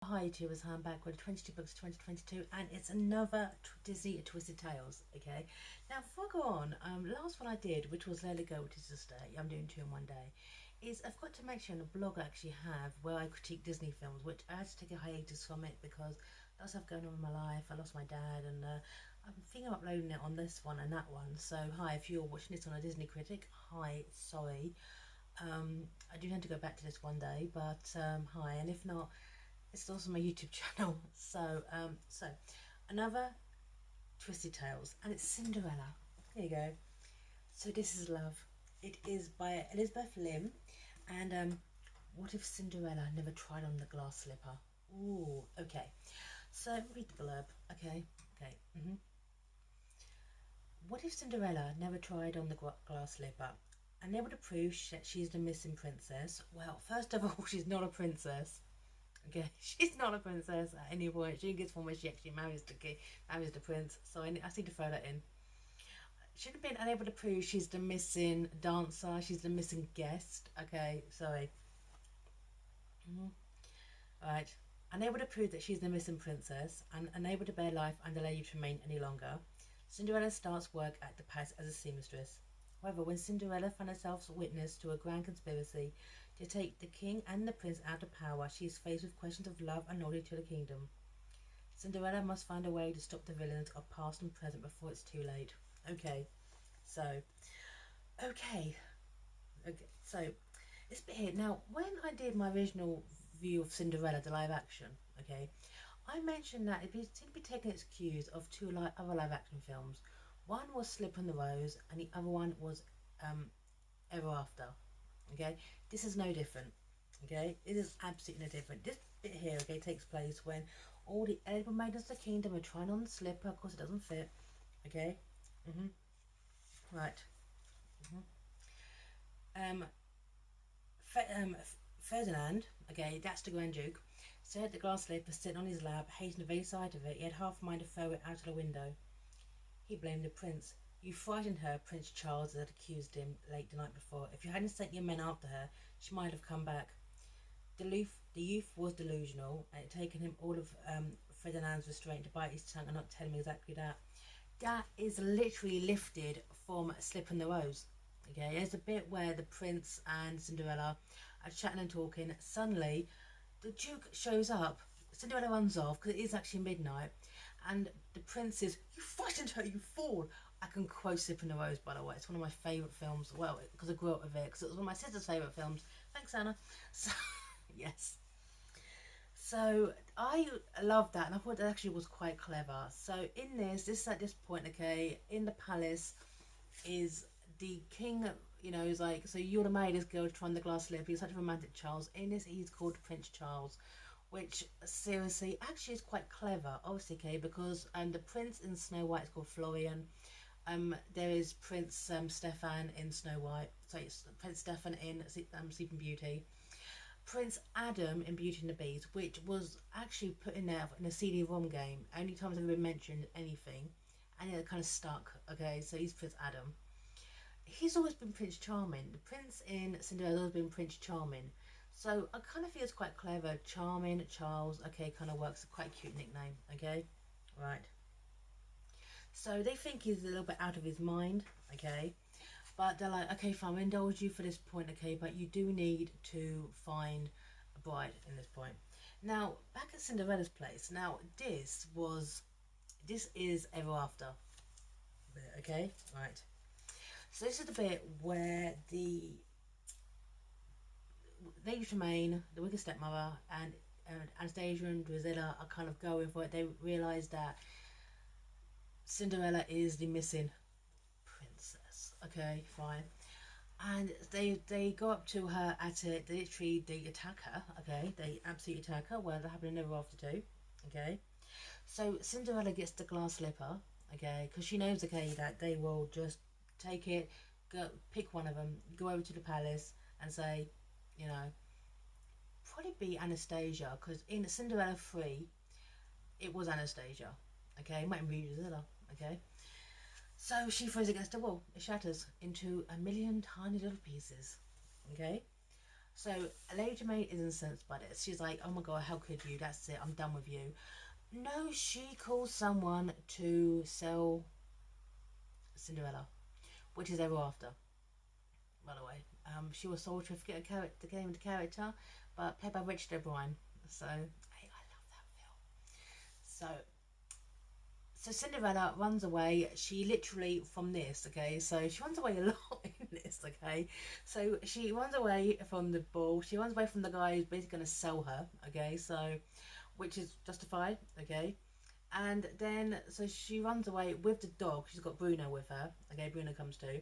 Hi YouTubers, I'm back with 22 books 2022 and it's another Disney Twisted Tales. Okay, now before I go on, last one I did, which was Let It Go, which is just I'm doing two in one day, is I've got to mention a blog I actually have where I critique Disney films, which I had to take a hiatus from it because lots of stuff going on in my life. I lost my dad, and I'm thinking of uploading it on this one and that one. So hi, if you're watching this on a Disney critic, hi, sorry. I do tend to go back to this one day, but hi, and if not, it's also my YouTube channel. So another Twisted Tales, and it's Cinderella. There you go. So this is Love. It is by Elizabeth Lim, and what if Cinderella never tried on the glass slipper? Ooh, okay. So read the blurb. Okay, okay. What if Cinderella never tried on the glass slipper? Unable to prove that she's the missing princess. Well, first of all, she's not a princess. Okay, she's not a princess at any point. She gets one where she actually marries the prince. So I need to throw that in. Should have been unable to prove she's the missing dancer. She's the missing guest. Okay, sorry. Right. Unable to prove that she's the missing princess and unable to bear life and allow you to remain any longer, Cinderella starts work at the palace as a seamstress. However, when Cinderella finds herself witness to a grand conspiracy to take the king and the prince out of power, she is faced with questions of love and loyalty to the kingdom. Cinderella must find a way to stop the villains of past and present before it's too late. Okay, so, okay, okay, so this bit here. Now, when I did my original view of Cinderella, the live action, okay, I mentioned that it seemed to be taking its cues of two other live action films. One was Slip on the Rose, and the other one was um, Ever After. Okay, this is no different. Okay, it is absolutely no different. This bit here, okay, takes place when all the eligible maidens of the kingdom are trying on the slipper. Of course, it doesn't fit. Okay, right. Um, Ferdinand, okay, that's the Grand Duke, stared at the glass slipper sitting on his lap, hating the very sight of it. He had half a mind to throw it out of the window. He blamed the prince. You frightened her, Prince Charles had accused him late the night before. If you hadn't sent your men after her, she might have come back. The youth was delusional, and it had taken him all of Ferdinand's restraint to bite his tongue and not tell him exactly that. That is literally lifted from Slip in the Rose. Okay, there's a bit where the prince and Cinderella are chatting and talking. Suddenly, the Duke shows up. Cinderella runs off because it is actually midnight, and the prince is, "You frightened her, you fool!" I can quote Slip in the Rose, by the way. It's one of my favourite films. Well, because I grew up with it, because it was one of my sister's favourite films. Thanks, Anna. So, yes. So I loved that, and I thought that actually was quite clever. So in this at this point, okay, in the palace is the king. You know, is like, so you're the maid, this girl trying the glass slip. He's such a romantic Charles. In this, he's called Prince Charles, which seriously actually is quite clever. Obviously, okay, because the prince in Snow White is called Florian. There is Prince Stefan in Snow White. Sorry, Prince Stefan in Sleeping Beauty. Prince Adam in Beauty and the Beast, which was actually put in there in a CD-ROM game. Only times I've ever mentioned anything, and it kind of stuck. Okay, so he's Prince Adam. He's always been Prince Charming. The prince in Cinderella has always been Prince Charming. So I kind of feel it's quite clever. Charming, Charles, okay, kind of works. Quite a cute nickname, okay? Right. So they think he's a little bit out of his mind, okay? But they're like, okay, fine, we'll indulge you for this point, okay, but you do need to find a bride in this point. Now, back at Cinderella's place, now this is Ever After, okay? Right. So this is the bit where the Lady Tremaine, the wicked stepmother, and Anastasia and Drizella are kind of going for it. They realise that Cinderella is the missing princess. Okay, fine. And they go up to her at it. They attack her. Okay, they absolutely attack her. Well, they're having never after two. Okay, so Cinderella gets the glass slipper. Okay, because she knows, okay, that they will just take it, go pick one of them, go over to the palace and say, you know, probably be Anastasia, because in Cinderella 3 it was Anastasia. Okay, it might be Drizella. Okay, so she throws it against the wall. It shatters into a million tiny little pieces. Okay, So Lady Jermaine is incensed by this. She's like, "Oh my god, how could you? That's it. I'm done with you." No, she calls someone to sell Cinderella, which is ever after. By the way, she was sold to forget a character, the game into character, but played by Richard O'Brien. So I love that film. So so Cinderella runs away. She literally from this, okay. So she runs away a lot in this, okay. So she runs away from the ball. She runs away from the guy who's basically going to sell her, okay. So which is justified, okay. And then so she runs away with the dog. She's got Bruno with her. Okay, Bruno comes too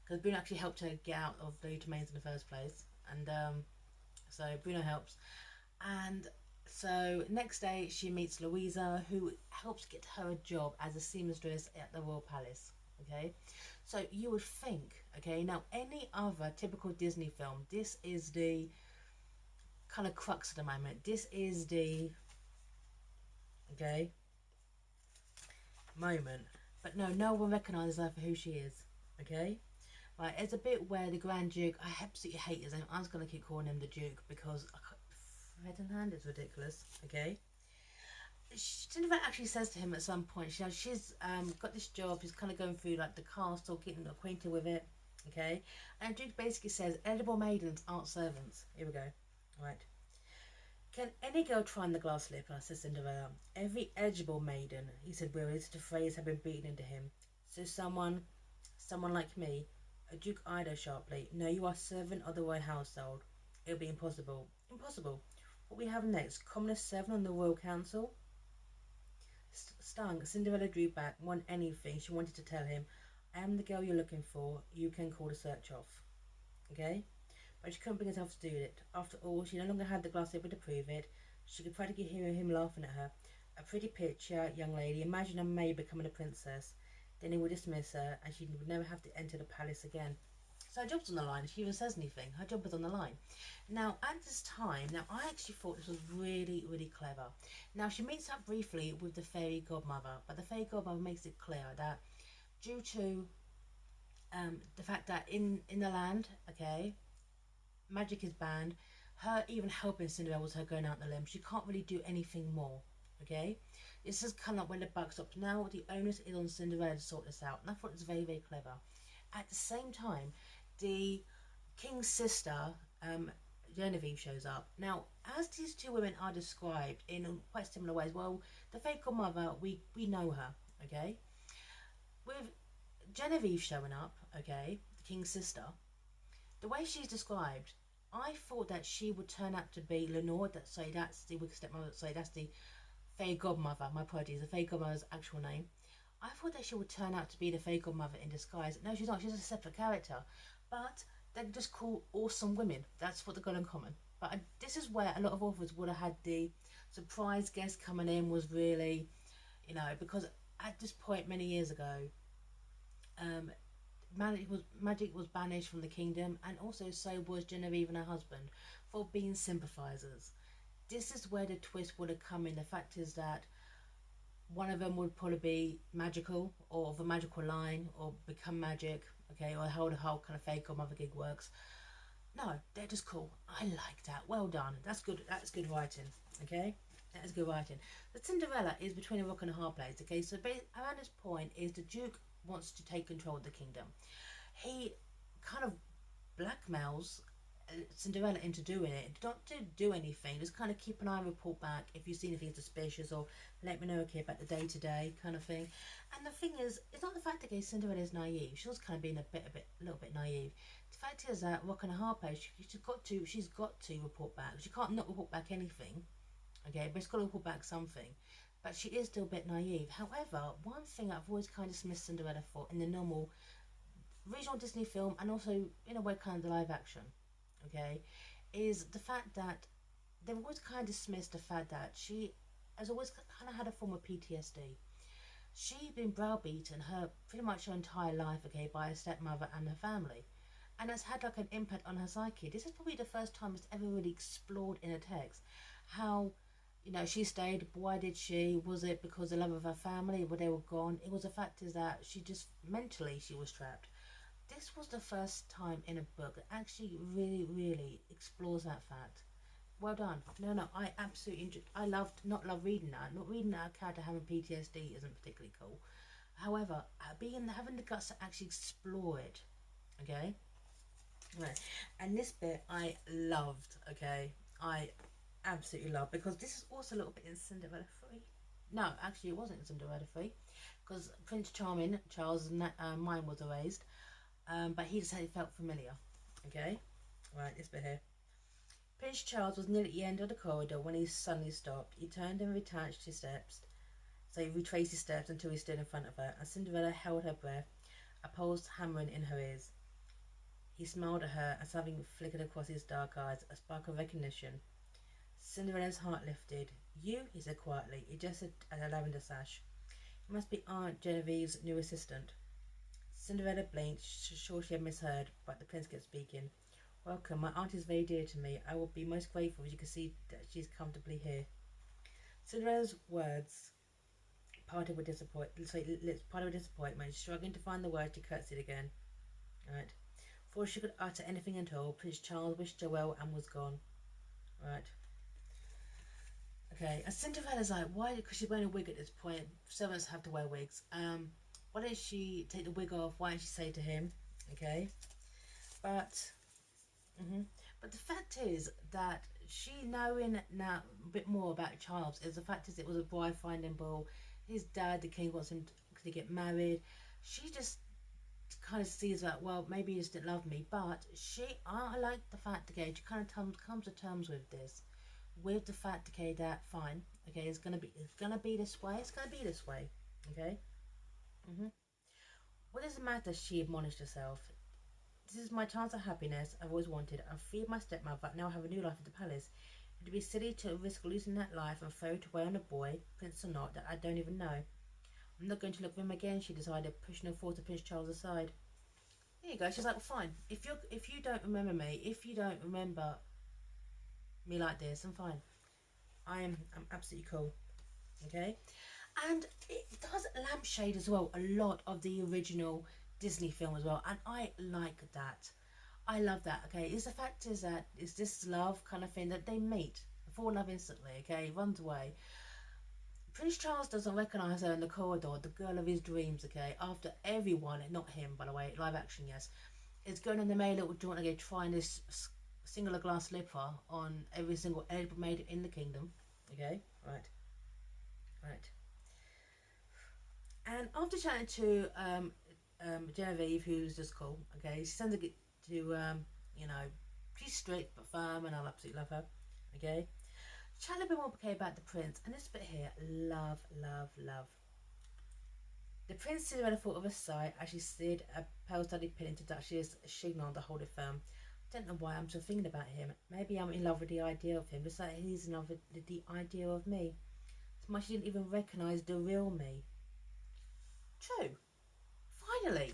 because Bruno actually helped her get out of the domains in the first place, and so Bruno helps. And so next day she meets Louisa, who helps get her a job as a seamstress at the Royal Palace. Okay, so you would think, okay, now any other typical Disney film, this is the kind of crux of the moment. This is the okay moment, but no, no one recognises her for who she is. Okay, right? It's a bit where the Grand Duke. I absolutely hate his name. I'm just gonna keep calling him the Duke because Ferdinand is ridiculous. Okay, Cinderella actually says to him at some point, she's got this job. She's kind of going through like the castle, getting acquainted with it. Okay, and Duke basically says eligible maidens aren't servants. Here we go. All right. Can any girl try on the glass slipper? Says Cinderella. Every eligible maiden, he said wearily, the phrase had been beaten into him. So someone like me. A Duke eyed her sharply. No, you are servant of the royal household. It'll be impossible. Impossible. What we have next? Commonest servant on the royal council? Stung, Cinderella drew back. Want anything? She wanted to tell him. I am the girl you're looking for. You can call the search off. Okay? But she couldn't bring herself to do it. After all, she no longer had the glass slipper to prove it. She could practically hear him laughing at her. A pretty picture, young lady. Imagine a maid becoming a princess. Then he would dismiss her, and she would never have to enter the palace again. So her job's on the line. If she even says anything, her job was on the line. Now, at this time, now I actually thought this was really, really clever. Now, she meets up briefly with the fairy godmother, but the fairy godmother makes it clear that due to the fact that in the land, okay, magic is banned. Her even helping Cinderella was her going out on the limb. She can't really do anything more. Okay, this is kind of when the buck stops. Now the onus is on Cinderella to sort this out, and I thought it was very, very clever. At the same time, the king's sister, Genevieve, shows up. Now, as these two women are described in quite similar ways, well, the fake godmother, we know her. Okay, with Genevieve showing up, okay, the king's sister, the way she's described, I thought that she would turn out to be Lenore. That's the wicked stepmother. Sorry, that's the fairy godmother. My apologies. The fairy godmother's actual name. I thought that she would turn out to be the fairy godmother in disguise. No, she's not. She's a separate character. But they're just called awesome women. That's what they got in common. But this is where a lot of authors would have had the surprise guest coming in was really, because at this point many years ago, um, magic was banished from the kingdom, and also so was Genevieve and her husband for being sympathizers. This is where the twist would have come in. The fact is that one of them would probably be magical or of a magical line or become magic, okay, or how the whole kind of fake or mother gig works. No, they're just cool. I like that. Well done. That's good. That's good writing. Okay, that is good writing. The Cinderella is between a rock and a hard place. Okay, so around this point is the Duke wants to take control of the kingdom. He kind of blackmails Cinderella into doing it. Don't do anything. Just kind of keep an eye and report back if you see anything suspicious, or let me know, okay, about the day to day kind of thing. And the thing is, it's not the fact that Cinderella is naive. She was kind of being a little bit naive. The fact is that rock and a hard place. She's got to report back. She can't not report back anything. Okay, but she's got to report back something. But she is still a bit naive. However, one thing I've always kind of dismissed Cinderella for in the normal regional Disney film, and also in a way kind of the live action, okay, is the fact that they've always kind of dismissed the fact that she has always kind of had a form of PTSD. She'd been browbeaten her pretty much her entire life, okay, by her stepmother and her family, and has had like an impact on her psyche. This is probably the first time it's ever really explored in a text. How, she stayed. Why did she? Was it because the love of her family, where they were gone? It was the fact is that she just mentally she was trapped. this was the first time in a book that actually really explores that fact. Well done. No, I absolutely I loved not love reading that. Not reading that a character having PTSD isn't particularly cool. However, being having the guts to actually explore it, okay, right. And this bit I loved, okay, I absolutely loved because this is also a little bit in Cinderella 3. No, actually, it wasn't in Cinderella 3 because Prince Charming, Charles' mind was erased, but he just said it felt familiar, okay, right. This bit here. Prince Charles was nearly at the end of the corridor when he suddenly stopped. He turned and retraced his steps. So he retraced his steps until he stood in front of her, and Cinderella held her breath, a pulse hammering in her ears. He smiled at her, and something flickered across his dark eyes, a spark of recognition. Cinderella's heart lifted. You, he said quietly. He gestured at a lavender sash. It must be Aunt Genevieve's new assistant. Cinderella blinked, sure she had misheard, but the prince kept speaking. Welcome, my aunt is very dear to me. I will be most grateful if you can see that she is comfortably here. Cinderella's words parted with disappointment. Lips parted with disappointment, struggling to find the words, she curtsied again. Right. Before she could utter anything at all, Prince Charles wished her well and was gone. Right. Okay. And Cinderella's like, why? Because she's wearing a wig at this point. Servants have to wear wigs. Why don't she take the wig off? Why don't she say to him? Okay. But But the fact is that she knowing now a bit more about Charles is the fact is it was a bride finding ball. His dad, the king, wants him to get married. She just kind of sees that well maybe he just didn't love me, but I like the fact okay she kind of comes to terms with this, with the fact okay that fine okay it's gonna be this way, okay. hmm what does it matter, she admonished herself. This is my chance of happiness I've always wanted. I've freed my stepmother. Now I have a new life at the palace. It'd be silly to risk losing that life and throw it away on a boy, prince or not, that I don't even know. I'm not going to look for him again, she decided, pushing her forward to Prince Charles aside. There you go. She's like, well, fine. If you don't remember me, if you don't remember me like this, I'm fine. I'm absolutely cool. Okay, and it does lampshade as well a lot of the original Disney film as well, and I like that. I love that. Okay, is the fact is that is this love kind of thing that they meet, fall in love instantly. Okay, runs away. Prince Charles doesn't recognise her in the corridor, the girl of his dreams. Okay, after everyone, not him by the way, live action, yes, is going on the maid little joint again, trying this singular glass slipper on every single edible maid in the kingdom. Okay, right, right. And after chatting to Genevieve, who's just cool, okay, she sends her to, you know, she's strict but firm, and I absolutely love her, okay. Chat a little bit more okay about the prince, and this bit here, love. The prince Cinderella thought of a sigh as she slid a pearl-studded pin into Duchess' chignon to hold it firm. I don't know why I'm still thinking about him. Maybe I'm in love with the idea of him, just like he's in love with the idea of me. So much he didn't even recognise the real me. True. Finally.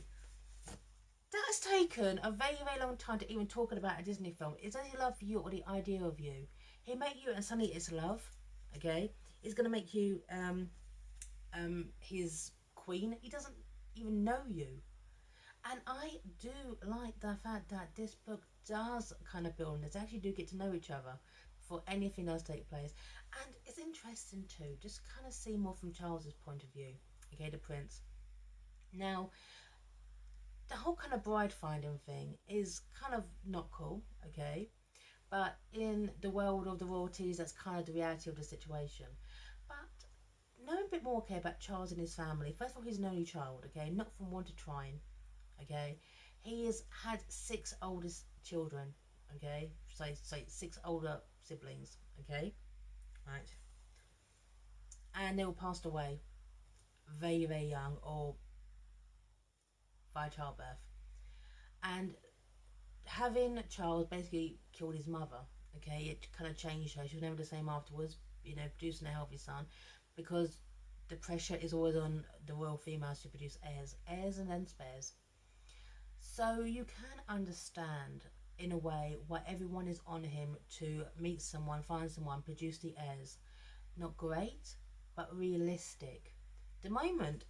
That has taken a very long time to even talk about a Disney film. Is that his love for you or the idea of you? He make you and suddenly it's love. Okay? He's gonna make you his queen. He doesn't even know you. And I do like the fact that this book does kind of build on this. They actually do get to know each other before anything does take place. And it's interesting too, just kind of see more from Charles's point of view. Okay, the prince. Now, the whole kind of bride finding thing is kind of not cool, okay? But in the world of the royalties, that's kind of the reality of the situation. But know a bit more, okay, about Charles and his family. First of all, he's an only child, okay? Not from one to trine. Okay, he has had 6 oldest children. Okay, say 6 older siblings. Okay, right, and they all passed away very young or by childbirth. And having Charles basically killed his mother. Okay, it kind of changed her. She was never the same afterwards. You know, producing a healthy son, because the pressure is always on the royal females to produce heirs and then spares. So you can understand, in a way, why everyone is on him to meet someone, find someone, produce the heirs. Not great, but realistic. The moment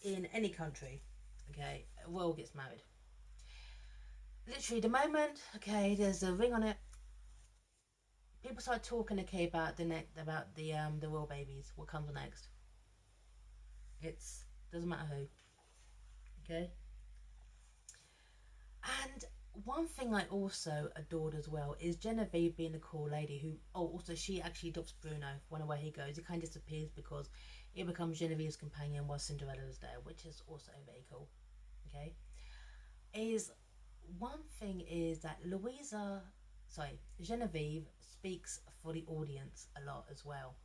in any country, okay, a royal gets married. Literally, the moment, okay, there's a ring on it, people start talking, okay, about the royal babies. What comes next? It's doesn't matter who, okay. And one thing I also adored as well is Genevieve being the cool lady who, oh, also she actually adopts Bruno whenever he goes. He kind of disappears because it becomes Genevieve's companion while Cinderella is there, which is also very cool. Okay, is one thing is that Genevieve speaks for the audience a lot as well.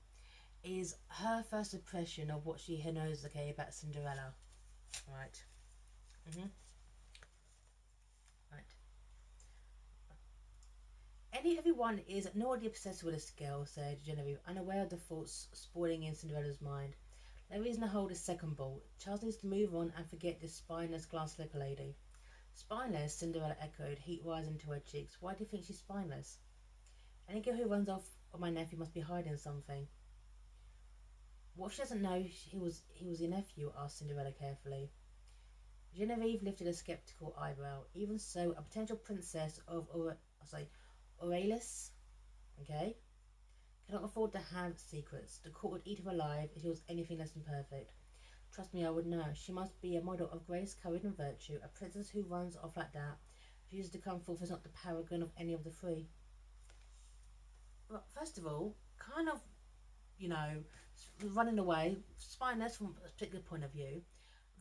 Is her first impression of what she knows, okay, about Cinderella, right? Mm-hmm. Right. Everyone is already obsessed with this girl, said Genevieve, unaware of the thoughts spoiling in Cinderella's mind. No reason to hold a second ball. Charles needs to move on and forget this spineless glass slipper lady. Spineless, Cinderella echoed, heat rising to her cheeks. Why do you think she's spineless? Any girl who runs off of my nephew must be hiding something. What if she doesn't know he was your nephew? Asked Cinderella carefully. Genevieve lifted a skeptical eyebrow. Even so, a potential princess of Aurelis, okay, cannot afford to have secrets. The court would eat her alive if she was anything less than perfect. Trust me, I would know. She must be a model of grace, courage, and virtue. A princess who runs off like that, refuses to come forth, is not the paragon of any of the three. Well, first of all, kind of, you know, running away, spineless from a particular point of view.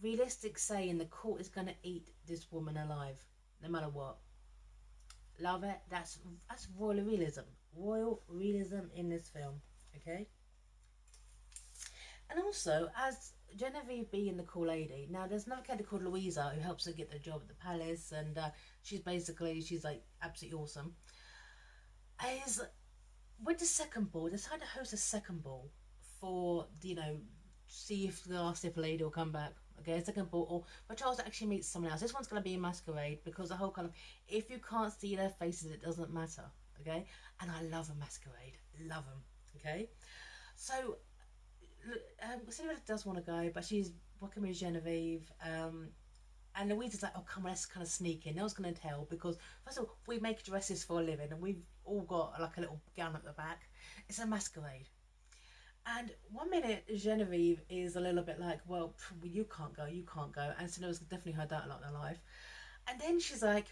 Realistic saying the court is going to eat this woman alive, no matter what. Love it. That's royal realism. Royal realism in this film. Okay. And also, as Genevieve being the cool lady, now there's another character called Louisa who helps her get the job at the palace, and she's like absolutely awesome. Is with the second ball, decided to host a second ball for see if the last lady will come back. Okay, a second ball, or but Charles actually meets someone else. This one's going to be a masquerade because the whole kind of if you can't see their faces, it doesn't matter. Okay, and I love a masquerade, love them. Okay, so Cinderella does want to go, but she's working with Genevieve. And Louisa's like, oh, come on, let's kind of sneak in. No one's going to tell because, first of all, we make dresses for a living and we've all got like a little gown at the back. It's a masquerade. And one minute, Genevieve is a little bit like, well, you can't go, you can't go. And Cinderella's definitely heard that a lot in her life. And then she's like,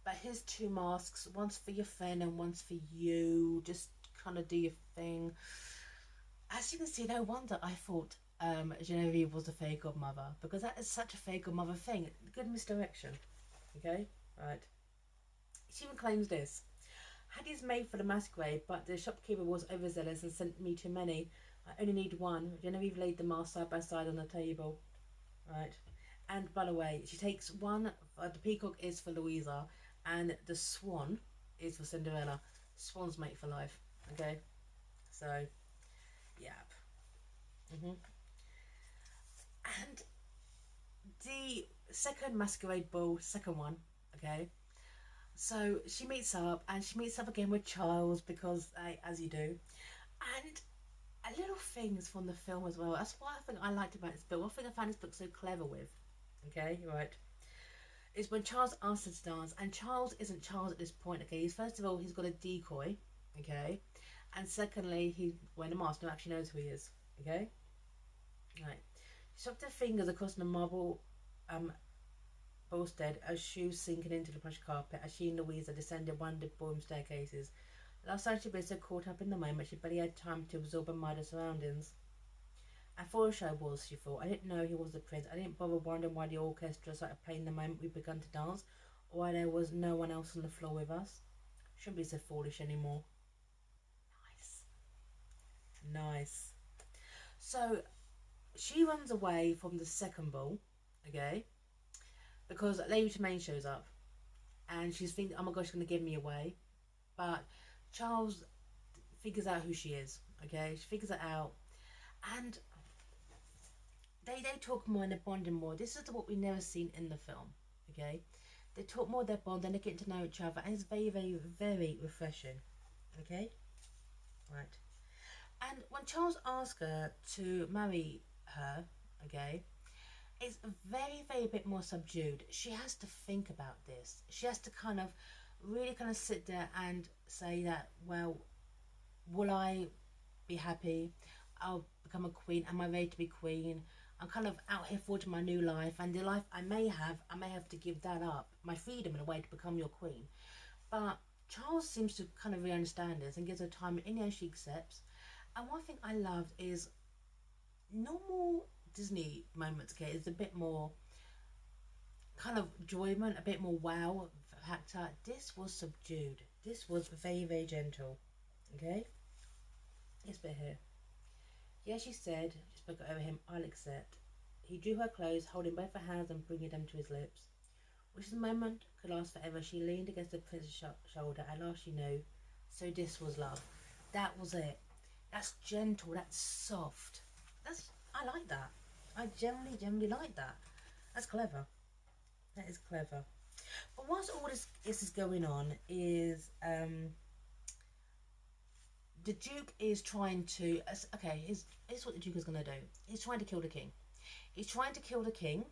but here's two masks, one's for your friend and one's for you. Just kind of do your thing. As you can see, no wonder I thought Genevieve was a fairy godmother because that is such a fairy godmother thing. Good misdirection. Okay, right. She even claims this. Hattie's made for the masquerade, but the shopkeeper was overzealous and sent me too many. I only need one. Genevieve laid the mask side by side on the table. Right. And by the way, she takes one. The peacock is for Louisa, and the swan is for Cinderella. Swan's mate for life. Okay. So, yeah. Mhm. And the second masquerade ball, second one, okay. So she meets up again with Charles because, as you do, and a little things from the film as well. That's what I think I liked about this book. One thing I found this book so clever with, okay, right, is when Charles asks her to dance, and Charles isn't Charles at this point, okay. First of all, he's got a decoy, okay, and secondly, he's wearing a mask. No one actually knows who he is, okay, right. She swept her fingers across the marble um, Bolstead, her shoes sinking into the plush carpet as she and Louisa descended one of the ballroom staircases. Last time she'd been so caught up in the moment she barely had time to absorb her minor surroundings. And foolish I was, she thought. I didn't know he was the prince. I didn't bother wondering why the orchestra started playing the moment we begun to dance, or why there was no one else on the floor with us. Shouldn't be so foolish anymore. Nice. Nice. So she runs away from the second ball, okay, because Lady Tremaine shows up and she's thinking, oh my gosh, she's going to give me away. But Charles figures out who she is, okay? She figures it out. And they talk more and they're bonding more. This is what we've never seen in the film, okay? They talk more, they're bonding, they're getting to know each other, and it's very, very, very refreshing, okay? Right. And when Charles asks her to marry her, okay, It's very, very bit more subdued. She has to think about this. She has to kind of really kind of sit there and say that, well, will I be happy? I'll become a queen. Am I ready to be queen? I'm kind of out here forging my new life, and the life I may have to give that up, my freedom in a way to become your queen. But Charles seems to kind of really understand this and gives her time, and in the end she accepts. And one thing I loved is normal Disney moments. Okay, is a bit more kind of enjoyment, a bit more wow factor. This was subdued. This was very, very gentle. Okay, this bit here. Yeah, she said, she spoke over him, I'll accept. He drew her close, holding both her hands and bringing them to his lips. Wish the moment could last forever. She leaned against the prince's shoulder. At last she knew. So this was love. That was it. That's gentle. That's soft. I like that. I generally like that. That's clever. That is clever. But whilst all this is going on, is the Duke is trying to. Okay, here's what the Duke is going to do. He's trying to kill the king. He's trying to kill the king,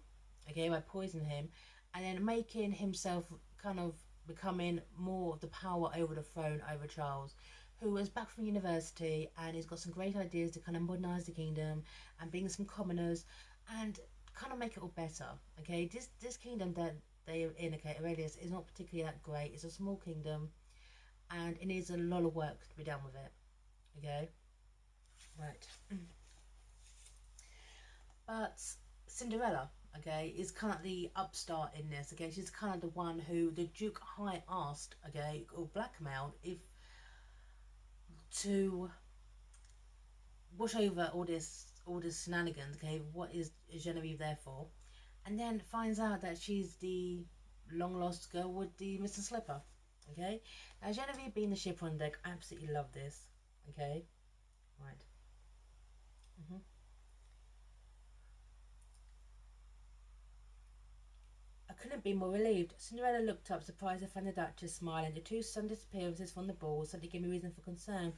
okay, by poisoning him, and then making himself kind of becoming more of the power over the throne over Charles, who is back from university and he's got some great ideas to kind of modernise the kingdom and bring some commoners and kind of make it all better. Okay, this kingdom that they are in, okay, Aurelius, is not particularly that great. It's a small kingdom and it needs a lot of work to be done with it. Okay, right. But Cinderella, okay, is kind of the upstart in this. Okay, she's kind of the one who the Duke High asked, okay, or blackmailed, if to wash over all this shenanigans. Okay, what is Genevieve there for? And then finds out that she's the long lost girl with the Mr. Slipper. Okay, now Genevieve being the ship on deck, I absolutely love this. Okay, right. Mm-hmm. I couldn't be more relieved. Cinderella looked up, surprised to find the Duchess smiling. The two sudden disappearances from the ball suddenly gave me reason for concern.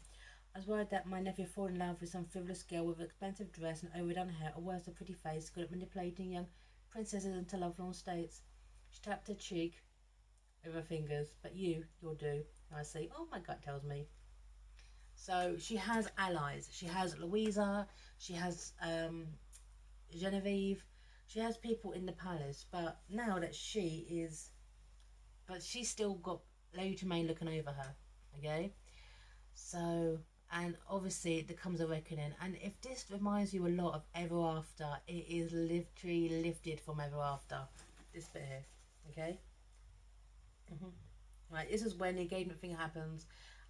I was worried that my nephew had fallen in love with some frivolous girl with an expensive dress and overdone hair, or worse, a pretty face, good at manipulating young princesses into lovelorn states. She tapped her cheek with her fingers. But you'll do. I say, oh, my gut tells me. So she has allies. She has Louisa. She has Genevieve. She has people in the palace. But now that she's still got Lady Tremaine looking over her. Okay, so and obviously there comes a reckoning. And if this reminds you a lot of Ever After, it is literally lifted from Ever After. This bit here, okay. Right, this is when the engagement thing happens,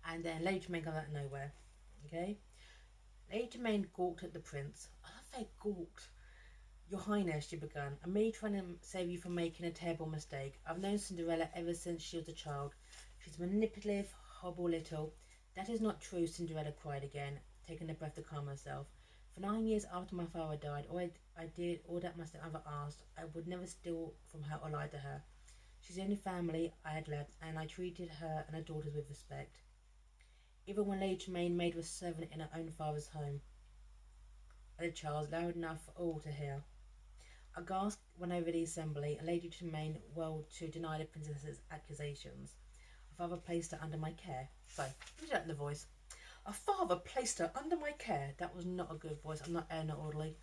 and then Lady Tremaine comes out of nowhere. Okay, Lady Tremaine gawked at the prince. I love they gawked. Your Highness, she began, and me trying to save you from making a terrible mistake. I've known Cinderella ever since she was a child. She's manipulative, horrible little. That is not true, Cinderella cried again, taking a breath to calm herself. For 9 years after my father died, I did all that my stepmother asked. I would never steal from her or lie to her. She's the only family I had left, and I treated her and her daughters with respect. Even when Lady Tremaine made her a servant in her own father's home. Added Charles, loud enough for all to hear. A gasp went over the assembly, and Lady Tremaine whirled to deny the princess's accusations. Her father placed her under my care. Sorry, read that in the voice. Her father placed her under my care. That was not a good voice. I'm not not orderly.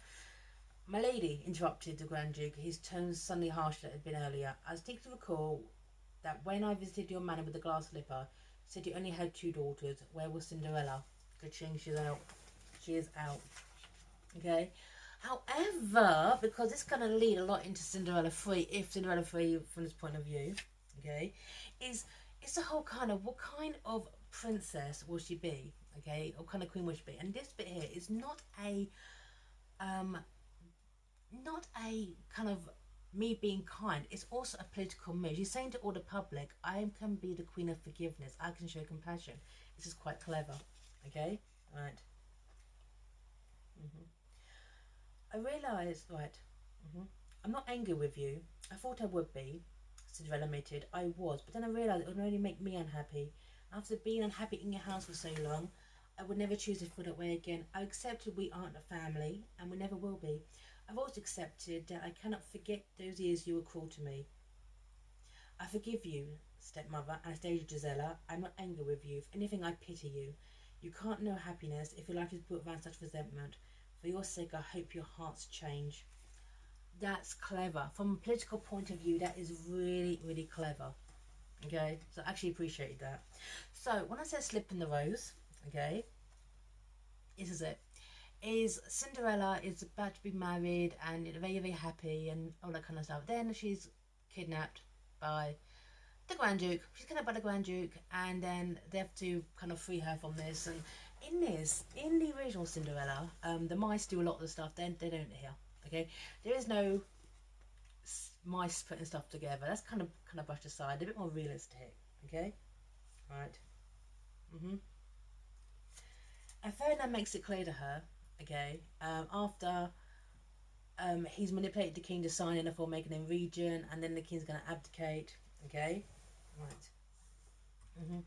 My lady, interrupted the Grand Duke, his tone suddenly harsher than it had been earlier. I was taken to recall that when I visited your manor with the glass slipper, you said you only had 2 daughters. Where was Cinderella? Ka-ching, she's out. She is out. Okay? However, because it's going to lead a lot into Cinderella 3, if Cinderella 3, from this point of view, okay, it's a whole kind of, what kind of princess will she be, okay, what kind of queen will she be? And this bit here is not a kind of me being kind. It's also a political move. She's saying to all the public, I can be the queen of forgiveness. I can show compassion. This is quite clever, okay, right. I realised, right, I'm not angry with you. I thought I would be, Cinderella admitted. I was, but then I realised it would only make me unhappy. After being unhappy in your house for so long, I would never choose to feel that way again. I accepted we aren't a family, and we never will be. I've also accepted that I cannot forget those years you were cruel to me. I forgive you, stepmother, Anastasia Gisella. I'm not angry with you. If anything, I pity you. You can't know happiness if your life is built around such resentment. For your sake, I hope your hearts change. That's clever. From a political point of view, that is really, really clever. Okay, so I actually appreciated that. So when I said slip in the rose, okay, this is it. Is Cinderella is about to be married and very, very happy and all that kind of stuff. Then she's kidnapped by the Grand Duke. She's kidnapped by the Grand Duke, and then they have to kind of free her from this. And in the original Cinderella, the mice do a lot of the stuff. They don't here. Okay, there is no mice putting stuff together. That's kind of brushed aside. They're a bit more realistic. Okay, right. And Ferdinand makes it clear to her. Okay, after he's manipulated the king to sign in for making him regent, and then the king's going to abdicate. Okay, right. hmm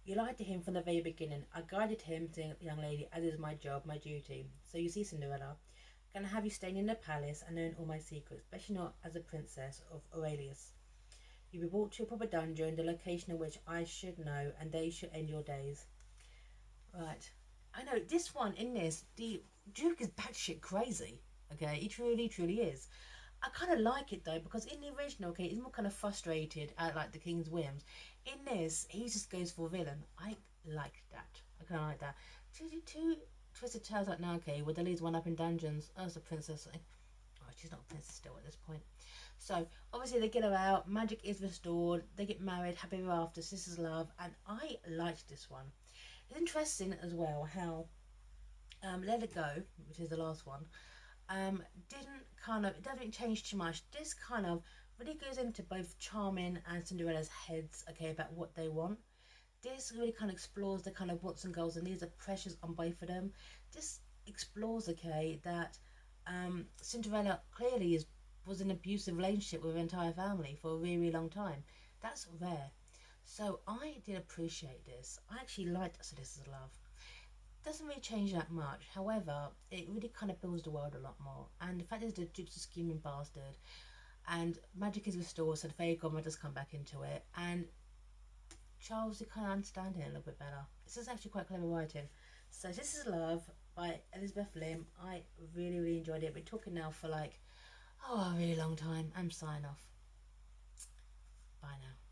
You lied to him from the very beginning. I guided him to young lady, as is my job, my duty. So you see, Cinderella, I'm going to have you staying in the palace and knowing all my secrets, especially not as a princess of Aurelius. You'll be brought to a proper dungeon, the location of which I should know, and they should end your days. Right. I know this one in this, the Duke is batshit crazy. Okay, he truly, truly is. I kind of like it though because in the original, okay, he's more kind of frustrated at like the king's whims. In this, he just goes for a villain. I like that. I kind of like that. Two twisted tales like now, okay, where the leads one up in dungeons. Oh, it's a princess. Oh, she's not a princess still at this point. So obviously they get her out. Magic is restored. They get married. Happy ever after. Sisters love, and I liked this one. It's interesting as well how Let It Go, which is the last one, didn't kind of, it doesn't change too much. This kind of really goes into both Charming and Cinderella's heads, okay, about what they want. This really kind of explores the kind of wants and goals and needs of pressures on both of them. This explores, okay, that Cinderella clearly was in an abusive relationship with her entire family for a really, really long time. That's rare. So I did appreciate this. I actually liked So This Is Love. Doesn't really change that much. However, it really kind of builds the world a lot more. And the fact is the Duke's a scheming bastard. And magic is restored, so the fairy godmother's come back into it. And Charles, you kind of understand it a little bit better. This is actually quite clever writing. So This Is Love by Elizabeth Lim. I really, really enjoyed it. We're talking now for like, a really long time. I'm signing off. Bye now.